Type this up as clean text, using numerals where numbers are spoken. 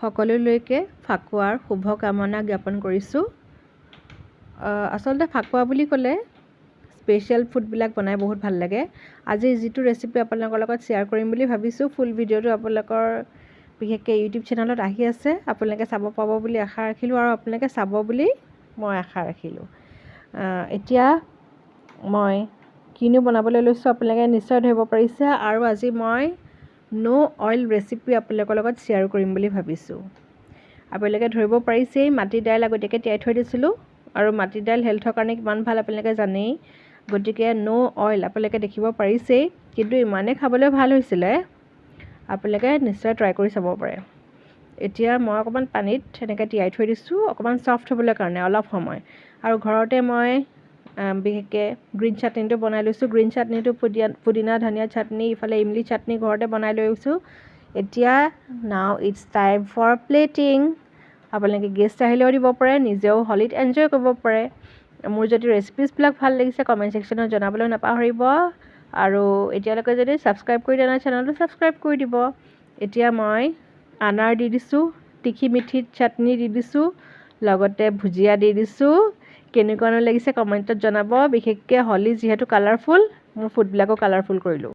সকলোলৈকে ফাকুৱাৰ শুভকামনা জ্ঞাপন কৰিছোঁ। আচলতে ফাকুৱা বুলি ক'লে স্পেচিয়েল ফুডবিলাক বনাই বহুত ভাল লাগে। আজি যিটো ৰেচিপি আপোনালোকৰ লগত শ্বেয়াৰ কৰিম বুলি ভাবিছোঁ, ফুল ভিডিঅ'টো আপোনালোকৰ বিশেষকৈ ইউটিউব চেনেলত আহি আছে। আপোনালোকে চাব পাব বুলি আশা ৰাখিলোঁ আৰু আপোনালোকে চাব বুলি মই আশা ৰাখিলোঁ। এতিয়া মই কিনো বনাবলৈ লৈছোঁ আপোনালোকে নিশ্চয় ধৰিব পাৰিছে, আৰু আজি মই অইল ৰেচিপি আপোনালোকৰ লগত শ্বেয়াৰ কৰিম বুলি ভাবিছোঁ। আপোনালোকে ধৰিব পাৰিছেই, মাটি দাইল আগতীয়াকৈ তিয়াই থৈ দিছিলোঁ, আৰু মাটি দাইল হেল্থৰ কাৰণে কিমান ভাল আপোনালোকে জানেই। গতিকে অইল আপোনালোকে দেখিব পাৰিছেই, কিন্তু ইমানেই খাবলৈ ভাল হৈছিলে, আপোনালোকে নিশ্চয় ট্ৰাই কৰি চাব পাৰে। এতিয়া মই অকণমান পানীত এনেকৈ তিয়াই থৈ দিছোঁ অকণমান ছফ্ট হ'বলৈ কাৰণে অলপ সময়। আৰু ঘৰতে মই বিশেষকৈ গ্ৰীণ চাটনিটো বনাই লৈছোঁ। গ্ৰীণ চাটনিটো পুদিনা ধনিয়া চাটনি, ইফালে ইমলি চাটনি ঘৰতে বনাই লৈছোঁ। এতিয়া নাও ইটছ টাইম ফৰ প্লেটিং। আপোনালোকে গেষ্ট আহিলেও দিব পাৰে, নিজেও হলিত এনজয় কৰিব পাৰে। মোৰ যদি ৰেচিপিছবিলাক ভাল লাগিছে কমেণ্ট ছেকশ্যনত জনাবলৈ নাপাহৰিব, আৰু এতিয়ালৈকে যদি ছাবস্ক্ৰাইব কৰি দিয়া নাই চেনেলটো ছাবস্ক্ৰাইব কৰি দিব। এতিয়া মই আনাৰ দি দিছোঁ, তিখি মিঠি চাটনি দি দিছোঁ, লগতে ভুজিয়া দি দিছোঁ। কেনেকুৱানো লাগিছে কমেণ্টত জনাব। বিশেষকৈ হলি যিহেতু কালাৰফুল, মোৰ ফুডবিলাকো কালাৰফুল কৰিলোঁ।